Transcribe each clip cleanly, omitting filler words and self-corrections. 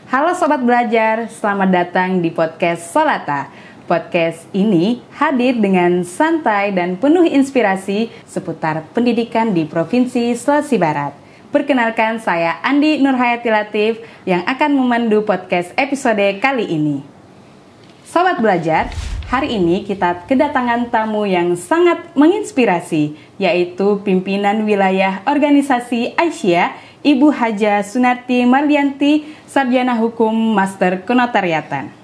Halo Sobat Belajar, selamat datang di podcast Solata. Podcast ini hadir dengan santai dan penuh inspirasi seputar pendidikan di Provinsi Sulawesi Barat. Perkenalkan, saya Andi Nurhayati Latif yang akan memandu podcast episode kali ini. Sobat Belajar, hari ini kita kedatangan tamu yang sangat menginspirasi, yaitu pimpinan wilayah organisasi Aisyah, Ibu Haja Sunarti Marlianti, Sarjana Hukum Master Kenotariatan.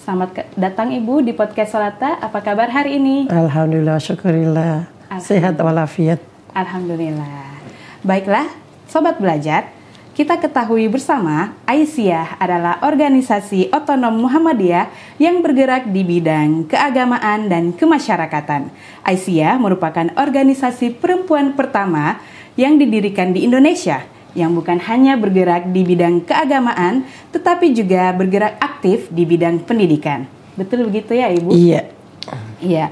Selamat datang Ibu di podcast Solata. Apa kabar hari ini? Alhamdulillah, syukurillah. Sehat walafiat. Alhamdulillah. Baiklah, Sobat Belajar, kita ketahui bersama Aisyah adalah organisasi otonom Muhammadiyah yang bergerak di bidang keagamaan dan kemasyarakatan. Aisyah merupakan organisasi perempuan pertama yang didirikan di Indonesia, yang bukan hanya bergerak di bidang keagamaan, tetapi juga bergerak aktif di bidang pendidikan. Betul begitu ya Ibu? Iya. Iya.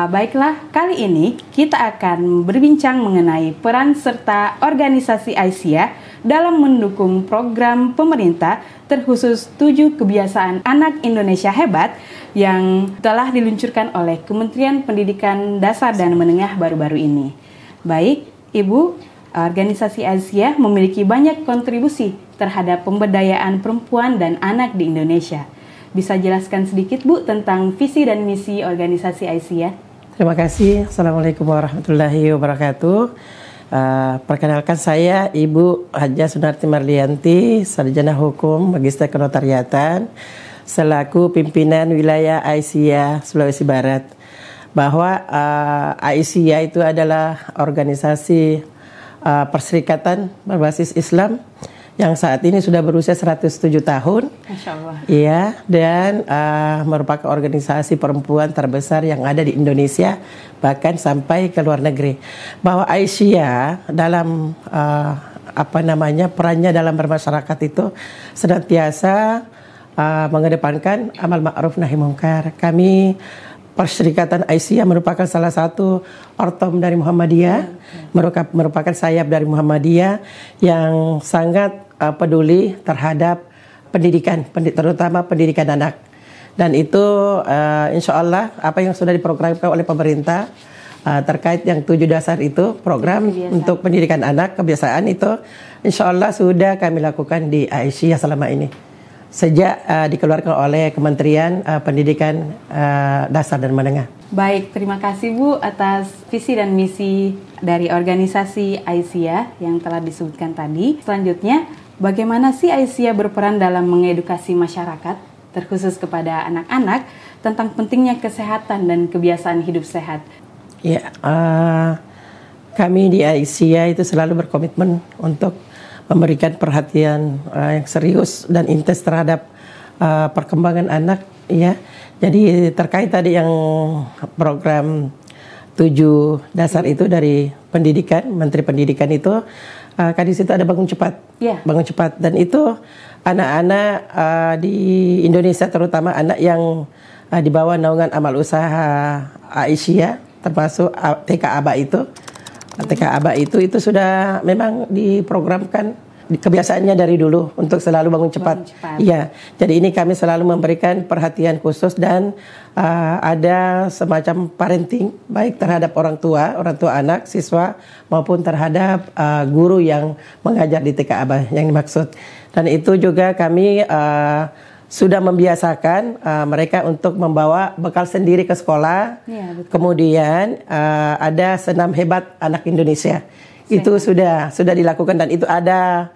Baiklah, kali ini kita akan berbincang mengenai peran serta organisasi Aisyah dalam mendukung program pemerintah terkhusus 7 kebiasaan anak Indonesia hebat yang telah diluncurkan oleh Kementerian Pendidikan Dasar dan Menengah baru-baru ini. Baik, Ibu, organisasi Aisyah memiliki banyak kontribusi terhadap pemberdayaan perempuan dan anak di Indonesia. Bisa jelaskan sedikit Bu tentang visi dan misi organisasi Aisyah? Terima kasih. Assalamualaikum warahmatullahi wabarakatuh. Perkenalkan, saya Ibu Haja Sunarti Marlianti, Sarjana Hukum Magister Kenotariatan, selaku pimpinan wilayah Aisyah Sulawesi Barat. Bahwa Aisyah itu adalah organisasi perserikatan berbasis Islam yang saat ini sudah berusia 107 tahun. Masya Allah. Iya, dan merupakan organisasi perempuan terbesar yang ada di Indonesia, bahkan sampai ke luar negeri. Bahwa Aisyah dalam perannya dalam bermasyarakat itu senantiasa mengedepankan amal ma'ruf nahi munkar. Kami Perserikatan Aisyah merupakan salah satu ortom dari Muhammadiyah, merupakan sayap dari Muhammadiyah yang sangat peduli terhadap pendidikan, terutama pendidikan anak. Dan itu insya Allah apa yang sudah diprogramkan oleh pemerintah terkait yang 7 dasar itu, program untuk pendidikan anak, kebiasaan itu insya Allah sudah kami lakukan di Aisyah selama ini. Sejak dikeluarkan oleh Kementerian Pendidikan Dasar dan Menengah. Baik, terima kasih Bu atas visi dan misi dari organisasi Aisyah yang telah disebutkan tadi. Selanjutnya, bagaimana sih Aisyah berperan dalam mengedukasi masyarakat, terkhusus kepada anak-anak, tentang pentingnya kesehatan dan kebiasaan hidup sehat? Ya, kami di Aisyah itu selalu berkomitmen untuk memberikan perhatian yang serius dan intens terhadap perkembangan anak, ya. Jadi terkait tadi yang program 7 dasar itu dari pendidikan, Menteri Pendidikan itu, kan di situ ada bangun cepat, bangun cepat, dan itu anak-anak di Indonesia, terutama anak yang di bawah naungan amal usaha Aisyah, termasuk TK Aba itu. TK Aba itu sudah memang diprogramkan kebiasaannya dari dulu untuk selalu bangun cepat. Iya, jadi ini kami selalu memberikan perhatian khusus dan ada semacam parenting baik terhadap orang tua anak, siswa maupun terhadap guru yang mengajar di TK Aba yang dimaksud. Dan itu juga kami sudah membiasakan mereka untuk membawa bekal sendiri ke sekolah. Ya, kemudian ada senam hebat anak Indonesia. Itu sudah dilakukan dan itu ada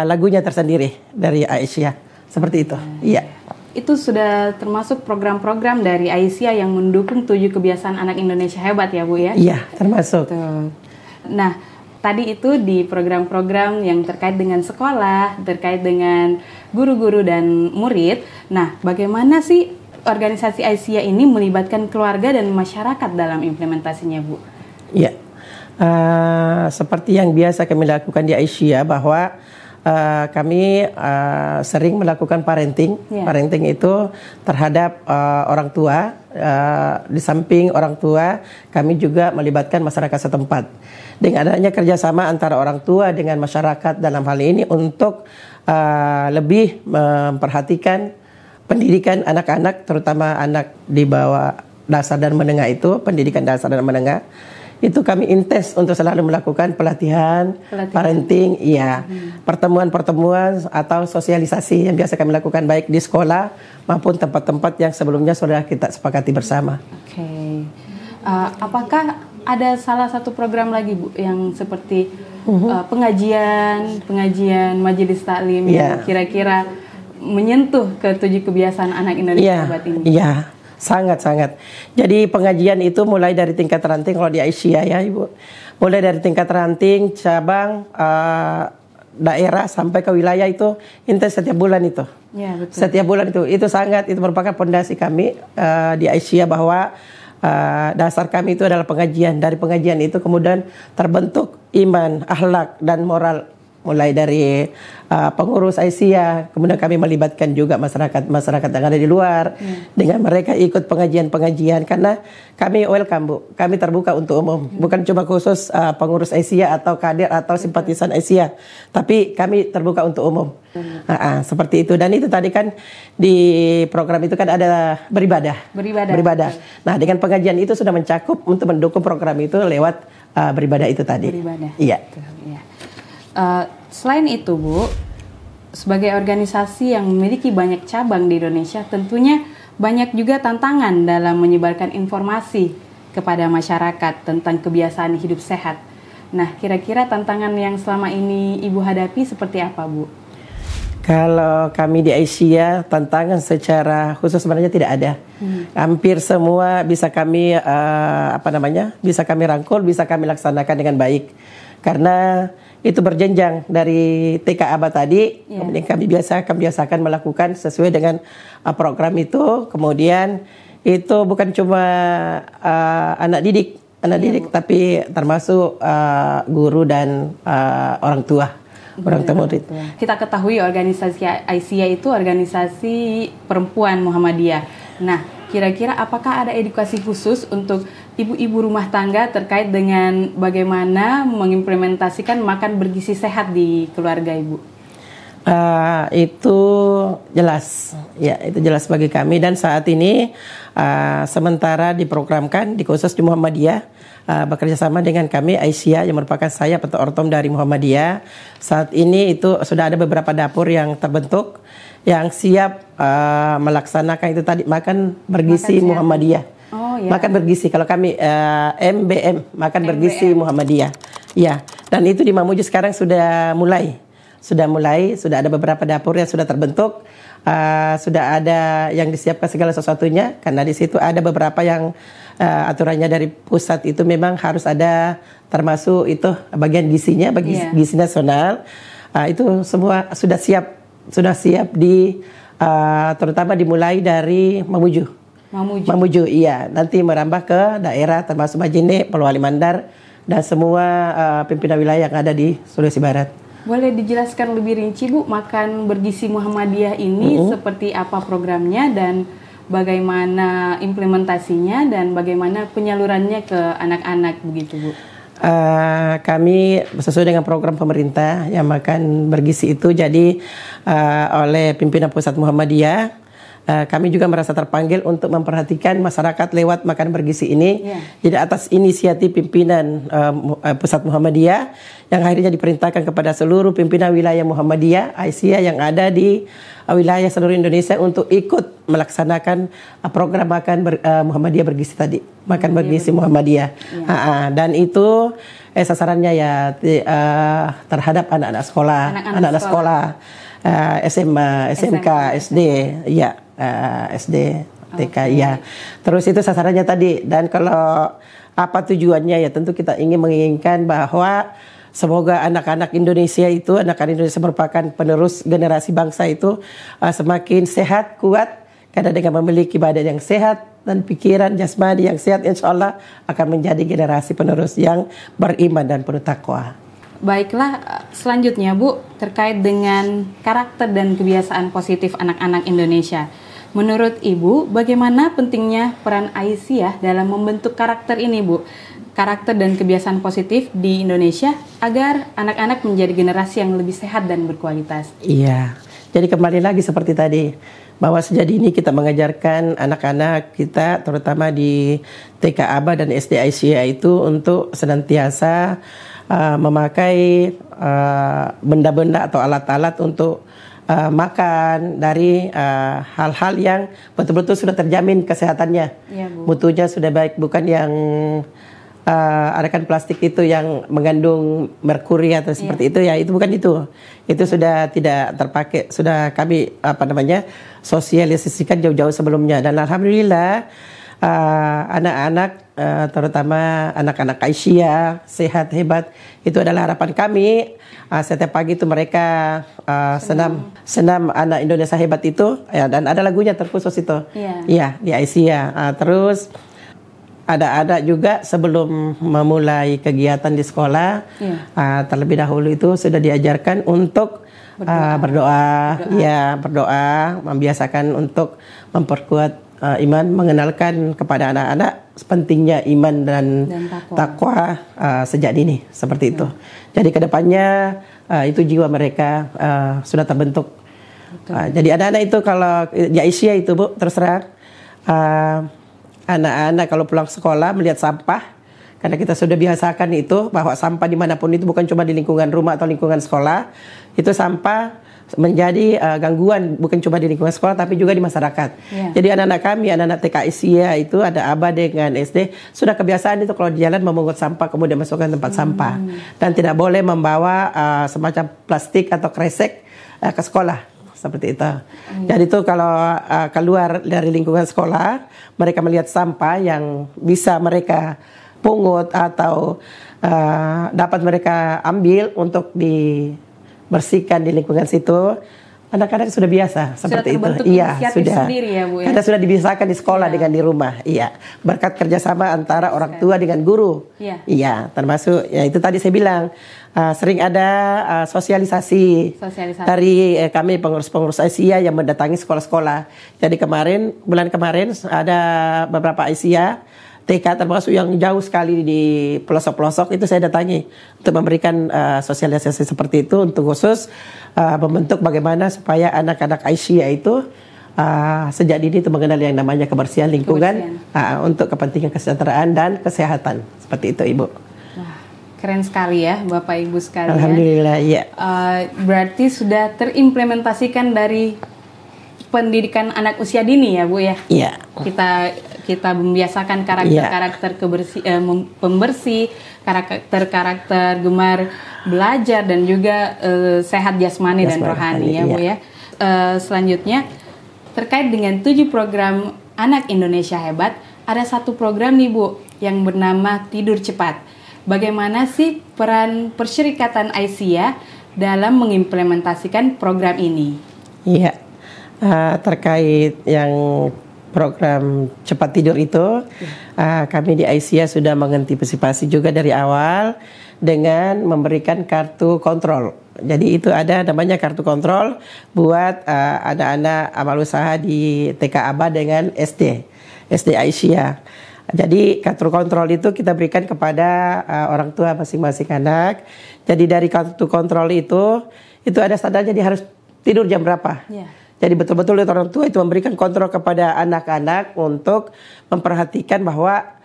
lagunya tersendiri dari Aisyah. Seperti itu. Iya. Itu sudah termasuk program-program dari Aisyah yang mendukung 7 kebiasaan anak Indonesia hebat ya Bu ya? Iya, termasuk. Tuh. Nah, tadi itu di program-program yang terkait dengan sekolah, terkait dengan guru-guru dan murid. Nah, bagaimana sih organisasi Aisyah ini melibatkan keluarga dan masyarakat dalam implementasinya, Bu? Ya, seperti yang biasa kami lakukan di Aisyah, bahwa kami sering melakukan parenting. Parenting itu terhadap orang tua. Di samping orang tua, kami juga melibatkan masyarakat setempat. Dengan adanya kerjasama antara orang tua dengan masyarakat dalam hal ini untuk lebih memperhatikan pendidikan anak-anak, terutama anak di bawah dasar dan menengah itu, pendidikan dasar dan menengah. Itu kami intens untuk selalu melakukan pelatihan. Parenting, pertemuan-pertemuan atau sosialisasi yang biasa kami lakukan baik di sekolah maupun tempat-tempat yang sebelumnya sudah kita sepakati bersama. Oke. Apakah ada salah satu program lagi Bu yang seperti pengajian majelis taklim yang kira-kira menyentuh ke 7 kebiasaan anak Indonesia saat ini? Iya. Sangat-sangat. Jadi pengajian itu mulai dari tingkat ranting kalau di Aisyah ya Ibu. Mulai dari tingkat ranting, cabang, daerah sampai ke wilayah itu intens setiap bulan itu. Ya, betul. Setiap bulan itu merupakan fondasi kami di Aisyah bahwa dasar kami itu adalah pengajian. Dari pengajian itu kemudian terbentuk iman, akhlak dan moral. Mulai dari pengurus Aisyah, kemudian kami melibatkan juga masyarakat yang ada di luar, dengan mereka ikut pengajian karena kami welcome Bu, kami terbuka untuk umum, bukan cuma khusus pengurus Aisyah atau kader atau simpatisan Aisyah, tapi kami terbuka untuk umum. Seperti itu, dan itu tadi kan di program itu kan ada beribadah. Nah dengan pengajian itu sudah mencakup untuk mendukung program itu lewat beribadah itu tadi. Iya. Selain itu Bu, sebagai organisasi yang memiliki banyak cabang di Indonesia, tentunya banyak juga tantangan dalam menyebarkan informasi kepada masyarakat tentang kebiasaan hidup sehat. Nah, kira-kira tantangan yang selama ini Ibu hadapi seperti apa Bu? Kalau kami di Aisyah, tantangan secara khusus sebenarnya tidak ada. Hampir semua bisa kami bisa kami rangkul, bisa kami laksanakan dengan baik. Karena itu berjenjang dari TK ABA tadi, kemudian kami biasakan melakukan sesuai dengan program itu. Kemudian itu bukan cuma anak didik, tapi termasuk guru dan orang tua. Murid. Kita ketahui organisasi Aisyah itu organisasi perempuan Muhammadiyah. Nah, kira-kira apakah ada edukasi khusus untuk ibu-ibu rumah tangga terkait dengan bagaimana mengimplementasikan makan bergizi sehat di keluarga Ibu? Itu jelas, itu jelas bagi kami, dan saat ini sementara diprogramkan di khusus di Muhammadiyah, bekerja sama dengan kami Aisyah yang merupakan sayap atau ortom dari Muhammadiyah. Saat ini itu sudah ada beberapa dapur yang terbentuk yang siap melaksanakan itu tadi makan bergizi Muhammadiyah. Makan bergizi, kalau kami MBM, makan bergizi Muhammadiyah. Ya, dan itu di Mamuju sekarang sudah ada beberapa dapur yang sudah terbentuk. Sudah ada yang disiapkan segala sesuatunya, karena di situ ada beberapa yang aturannya dari pusat itu memang harus ada, termasuk itu bagian gizinya, gizi nasional. Itu semua sudah siap di terutama dimulai dari Mamuju, iya, nanti merambah ke daerah termasuk Majene, Polewali Mandar, dan semua pimpinan wilayah yang ada di Sulawesi Barat. Boleh dijelaskan lebih rinci Bu, makan bergizi Muhammadiyah ini seperti apa programnya dan bagaimana implementasinya dan bagaimana penyalurannya ke anak-anak begitu Bu? Kami sesuai dengan program pemerintah yang makan bergizi itu, jadi oleh pimpinan pusat Muhammadiyah, kami juga merasa terpanggil untuk memperhatikan masyarakat lewat makan bergizi ini. Jadi atas inisiatif pimpinan pusat Muhammadiyah yang akhirnya diperintahkan kepada seluruh pimpinan wilayah Muhammadiyah Aisyah yang ada di wilayah seluruh Indonesia untuk ikut melaksanakan program makan Muhammadiyah bergizi tadi, makan bergizi Muhammadiyah. Dan itu sasarannya ya terhadap anak-anak sekolah, SMA, SMK, SD, ya. SD, TK, ya. Terus itu sasarannya tadi. Dan kalau apa tujuannya ya, tentu kita menginginkan bahwa semoga anak-anak Indonesia merupakan penerus generasi bangsa itu semakin sehat, kuat, karena dengan memiliki badan yang sehat dan pikiran jasmani yang sehat, insya Allah akan menjadi generasi penerus yang beriman dan penuh takwa. Baiklah, selanjutnya Bu, terkait dengan karakter dan kebiasaan positif anak-anak Indonesia. Menurut Ibu, bagaimana pentingnya peran Aisyah dalam membentuk karakter ini, Bu? Karakter dan kebiasaan positif di Indonesia agar anak-anak menjadi generasi yang lebih sehat dan berkualitas. Iya, jadi kembali lagi seperti tadi, bahwa sejak dini kita mengajarkan anak-anak kita, terutama di TK Aba dan SD Aisyah itu untuk senantiasa memakai benda-benda atau alat-alat untuk makan dari hal-hal yang betul-betul sudah terjamin kesehatannya, Ya, Bu. mutunya sudah baik, bukan yang ada kan plastik itu yang mengandung merkuri atau seperti itu ya, itu bukan itu sudah tidak terpakai, sudah kami sosialisasikan jauh-jauh sebelumnya. Dan alhamdulillah anak-anak terutama anak-anak Aisyah sehat hebat, itu adalah harapan kami. Setiap pagi itu mereka senam anak Indonesia hebat itu ya, dan ada lagunya terkhusus itu ya di Aisyah. Terus ada juga sebelum memulai kegiatan di sekolah, terlebih dahulu itu sudah diajarkan untuk berdoa, membiasakan untuk memperkuat iman, mengenalkan kepada anak-anak pentingnya iman dan takwa sejak dini, seperti itu. Jadi kedepannya itu jiwa mereka sudah terbentuk. Jadi anak-anak itu kalau di Aisyah itu Bu, terserah anak-anak kalau pulang sekolah melihat sampah, karena kita sudah biasakan itu bahwa sampah dimanapun itu, bukan cuma di lingkungan rumah atau lingkungan sekolah, itu sampah menjadi gangguan bukan cuma di lingkungan sekolah tapi juga di masyarakat. Jadi anak-anak kami, anak-anak TK Aisyah itu ada Aba dengan SD sudah kebiasaan itu kalau di jalan memungut sampah kemudian masukkan tempat sampah, dan tidak boleh membawa semacam plastik atau kresek ke sekolah. Seperti itu. Jadi itu kalau keluar dari lingkungan sekolah, mereka melihat sampah yang bisa mereka pungut atau dapat mereka ambil untuk dibersihkan di lingkungan situ, anak-anak sudah biasa seperti itu. Iya, sudah. Sendiri ya, Bu, ya? Karena sudah dibiasakan di sekolah dengan di rumah. Iya, berkat kerjasama antara orang tua dengan guru. Iya, termasuk ya itu tadi saya bilang. Sering ada sosialisasi dari kami pengurus-pengurus Aisyah yang mendatangi sekolah-sekolah. Jadi bulan kemarin ada beberapa Aisyah TK termasuk yang jauh sekali di pelosok-pelosok itu saya datangi untuk memberikan sosialisasi seperti itu, untuk khusus membentuk bagaimana supaya anak-anak Aisyah itu sejak dini itu mengenal yang namanya kebersihan lingkungan untuk kepentingan kesejahteraan dan kesehatan. Seperti itu, Ibu. Keren sekali ya Bapak Ibu sekalian. Alhamdulillah ya. Berarti sudah terimplementasikan dari pendidikan anak usia dini ya Bu ya. Iya. Kita membiasakan karakter-karakter pembersih, karakter gemar belajar dan juga sehat jasmani dan rohani ya Bu ya. Selanjutnya terkait dengan 7 program Anak Indonesia Hebat, ada satu program nih Bu yang bernama Tidur Cepat. Bagaimana sih peran Persyarikatan Aisyah dalam mengimplementasikan program ini? Iya, terkait yang program cepat tidur itu, kami di Aisyah sudah mengantisipasi juga dari awal dengan memberikan kartu kontrol. Jadi itu ada namanya kartu kontrol buat anak-anak amal usaha di TK Aba dengan SD Aisyah. Jadi kartu kontrol itu kita berikan kepada orang tua masing-masing anak. Jadi dari kartu kontrol itu ada standarnya, dia harus tidur jam berapa. Jadi betul-betul orang tua itu memberikan kontrol kepada anak-anak untuk memperhatikan bahwa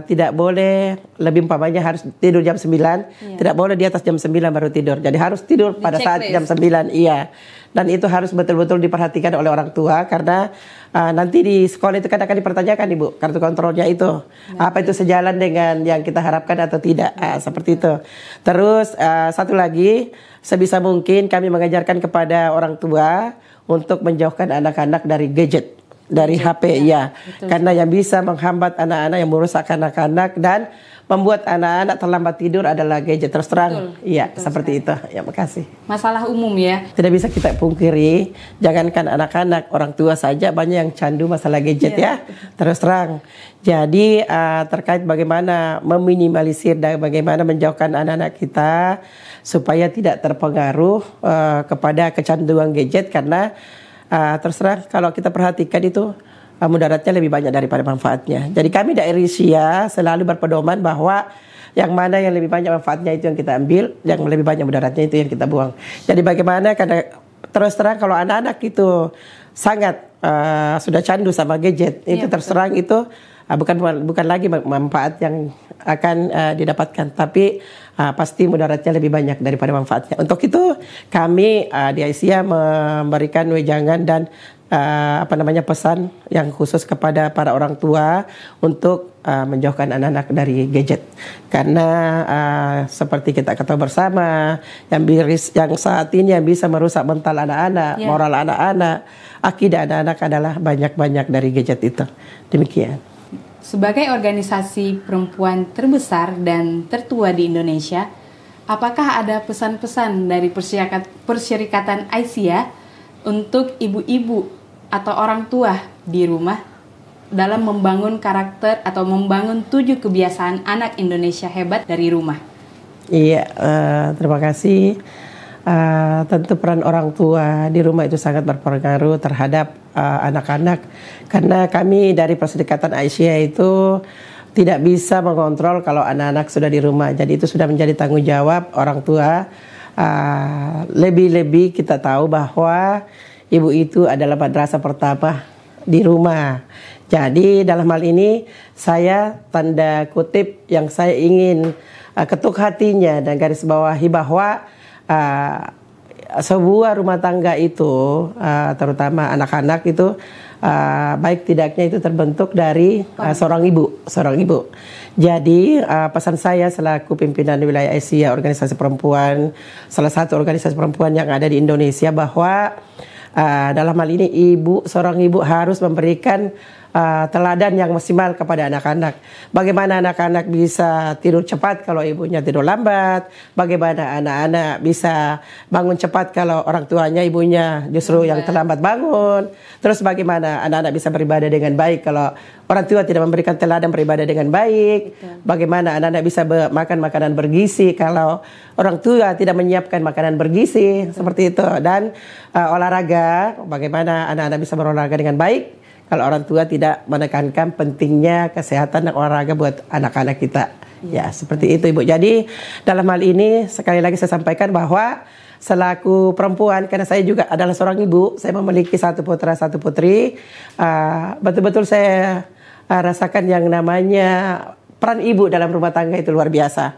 tidak boleh lebih, umpamanya harus tidur jam 9, tidak boleh di atas jam 9 baru tidur. Jadi harus tidur pada saat jam 9, iya. Dan itu harus betul-betul diperhatikan oleh orang tua, karena nanti di sekolah itu kan akan dipertanyakan Ibu, kartu kontrolnya itu apa itu sejalan dengan yang kita harapkan atau tidak, seperti itu. Terus satu lagi, sebisa mungkin kami mengajarkan kepada orang tua untuk menjauhkan anak-anak dari gadget. dari HP ya. Karena yang bisa menghambat anak-anak, yang merusak anak-anak dan membuat anak-anak terlambat tidur adalah gadget. Terus terang, iya seperti itu. Ya, makasih. Masalah umum ya. Tidak bisa kita pungkiri, jangankan anak-anak, orang tua saja banyak yang candu masalah gadget ya. Terus terang. Jadi terkait bagaimana meminimalisir dan bagaimana menjauhkan anak-anak kita supaya tidak terpengaruh kepada kecanduan gadget, karena terus terang kalau kita perhatikan itu mudaratnya lebih banyak daripada manfaatnya. Jadi kami dari ISIA selalu berpedoman bahwa yang mana yang lebih banyak manfaatnya itu yang kita ambil, yang lebih banyak mudaratnya itu yang kita buang. Jadi bagaimana, karena terus terang kalau anak-anak itu sangat sudah candu sama gadget, itu terus terang itu bukan lagi manfaat yang akan didapatkan, tapi pasti mudaratnya lebih banyak daripada manfaatnya. Untuk itu kami di ISIA memberikan wejangan dan pesan yang khusus kepada para orang tua untuk menjauhkan anak-anak dari gadget, karena seperti kita ketahui bersama yang saat ini yang bisa merusak mental anak-anak, moral anak-anak, akidah anak-anak adalah banyak-banyak dari gadget itu. Demikian. Sebagai organisasi perempuan terbesar dan tertua di Indonesia, apakah ada pesan-pesan dari Persyarikatan ISIA untuk ibu-ibu atau orang tua di rumah dalam membangun karakter atau membangun 7 kebiasaan anak Indonesia hebat dari rumah? Iya, terima kasih. Tentu peran orang tua di rumah itu sangat berpengaruh terhadap anak-anak, karena kami dari Persyarikatan ISIA itu tidak bisa mengontrol kalau anak-anak sudah di rumah. Jadi itu sudah menjadi tanggung jawab orang tua. Lebih-lebih kita tahu bahwa ibu itu adalah madrasah pertama di rumah. Jadi dalam hal ini saya tanda kutip yang saya ingin ketuk hatinya dan garis bawahi bahwa sebuah rumah tangga itu terutama anak-anak itu baik tidaknya itu terbentuk dari seorang ibu. Jadi pesan saya selaku pimpinan wilayah ISIA, organisasi perempuan, salah satu organisasi perempuan yang ada di Indonesia, bahwa dalam hal ini seorang ibu harus memberikan teladan yang maksimal kepada anak-anak. Bagaimana anak-anak bisa tidur cepat kalau ibunya tidur lambat? Bagaimana anak-anak bisa bangun cepat kalau orang tuanya, ibunya justru yang terlambat bangun? Terus bagaimana anak-anak bisa beribadah dengan baik kalau orang tua tidak memberikan teladan beribadah dengan baik? Bagaimana anak-anak bisa makan makanan bergizi kalau orang tua tidak menyiapkan makanan bergizi? Seperti itu. Dan olahraga, bagaimana anak-anak bisa berolahraga dengan baik kalau orang tua tidak menekankan pentingnya kesehatan dan olahraga buat anak-anak kita. Ya, seperti itu Ibu. Jadi dalam hal ini sekali lagi saya sampaikan bahwa selaku perempuan, karena saya juga adalah seorang ibu, saya memiliki 1 putra 1 putri, betul-betul saya rasakan yang namanya peran ibu dalam rumah tangga itu luar biasa.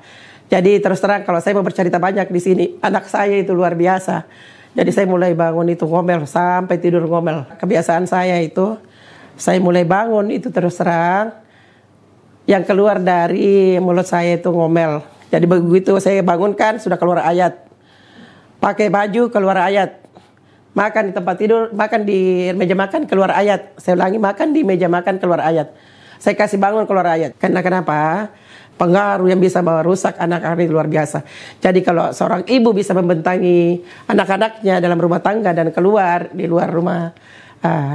Jadi terus terang kalau saya mau bercerita banyak di sini, anak saya itu luar biasa. Jadi saya mulai bangun itu ngomel sampai tidur ngomel. Kebiasaan saya itu, saya mulai bangun itu terus terang yang keluar dari mulut saya itu ngomel. Jadi begitu saya bangunkan sudah keluar ayat. Pakai baju keluar ayat. Makan di tempat tidur, makan di meja makan keluar ayat. Saya ulangi, makan di meja makan keluar ayat. Saya kasih bangun keluar ayat. Karena kenapa? Pengaruh yang bisa merusak anak-anak luar biasa. Jadi kalau seorang ibu bisa membentangi anak-anaknya dalam rumah tangga dan keluar di luar rumah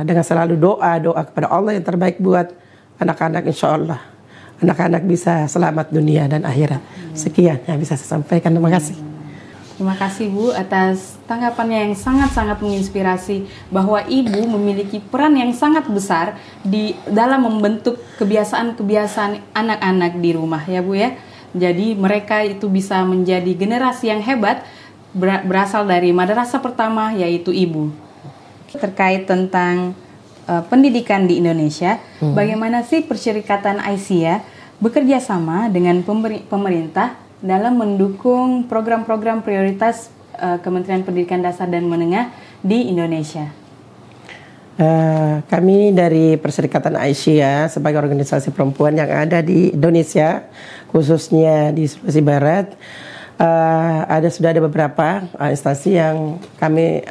dengan selalu doa kepada Allah yang terbaik buat anak-anak, insya Allah anak-anak bisa selamat dunia dan akhirat. Sekian yang bisa saya sampaikan. Terima kasih. Terima kasih Bu atas tanggapannya yang sangat-sangat menginspirasi, bahwa ibu memiliki peran yang sangat besar dalam membentuk kebiasaan-kebiasaan anak-anak di rumah ya Bu ya. Jadi mereka itu bisa menjadi generasi yang hebat berasal dari madrasah pertama yaitu ibu. Terkait tentang pendidikan di Indonesia, bagaimana sih Persyarikatan ISIA bekerja sama dengan pemerintah dalam mendukung program-program prioritas Kementerian Pendidikan Dasar dan Menengah di Indonesia? Kami dari Persyarikatan ISIA sebagai organisasi perempuan yang ada di Indonesia, khususnya di Sulawesi Barat, sudah ada beberapa instansi yang kami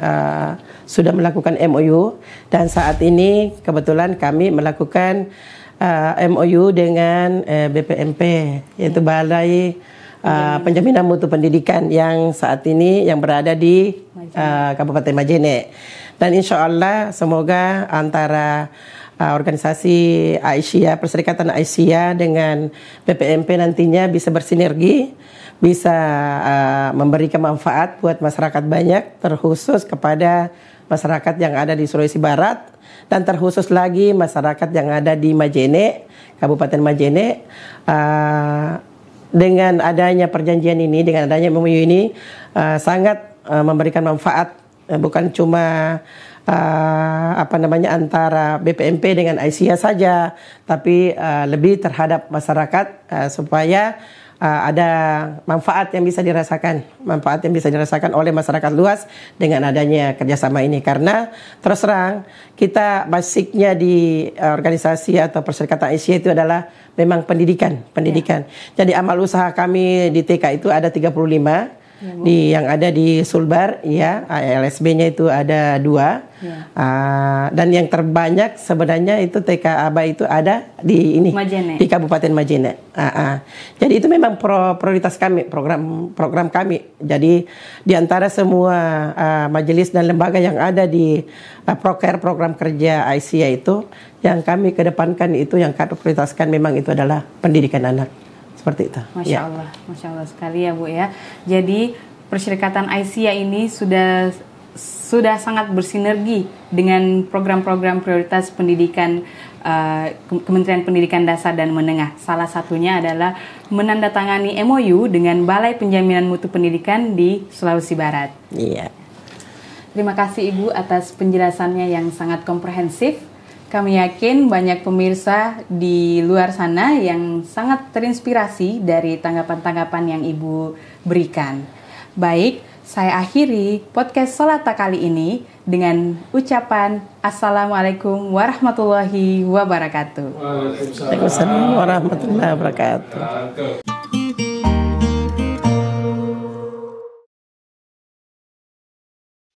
sudah melakukan MOU, dan saat ini kebetulan kami melakukan MOU dengan BPMP, yaitu Balai Penjaminan Mutu Pendidikan yang saat ini yang berada di Kabupaten Majene. Dan insya Allah semoga antara organisasi Aisyah, Perserikatan Aisyah dengan BPMP nantinya bisa bersinergi, bisa memberikan manfaat buat masyarakat banyak, terkhusus kepada masyarakat yang ada di Sulawesi Barat, dan terkhusus lagi masyarakat yang ada di Majene, Kabupaten Majene. Dengan adanya perjanjian ini, dengan adanya MOU ini, sangat memberikan manfaat, bukan cuma antara BPMP dengan Aisyah saja, tapi lebih terhadap masyarakat, supaya ada manfaat yang bisa dirasakan oleh masyarakat luas dengan adanya kerjasama ini. Karena terus terang kita basicnya di organisasi atau Perserikatan Aisyah itu adalah memang pendidikan. Jadi amal usaha kami di TK itu ada 35. Yang ada di Sulbar, ya, LSB-nya itu ada 2, dan yang terbanyak sebenarnya itu TK Aba itu ada di Majene. Di Kabupaten Majene. Jadi itu memang prioritas kami, program kami. Jadi di antara semua majelis dan lembaga yang ada di program kerja Aisyah itu, yang kami kedepankan itu, yang kami prioritaskan memang itu adalah pendidikan anak. Seperti itu. Masya Allah sekali ya Bu ya. Jadi Perserikatan Aisyah ini sudah sangat bersinergi dengan program-program prioritas pendidikan Kementerian Pendidikan Dasar dan Menengah. Salah satunya adalah menandatangani MOU dengan Balai Penjaminan Mutu Pendidikan di Sulawesi Barat. Iya. Terima kasih Ibu atas penjelasannya yang sangat komprehensif. Kami yakin banyak pemirsa di luar sana yang sangat terinspirasi dari tanggapan-tanggapan yang Ibu berikan. Baik, saya akhiri podcast Solata kali ini dengan ucapan Assalamualaikum warahmatullahi wabarakatuh. Waalaikumsalam warahmatullahi wabarakatuh.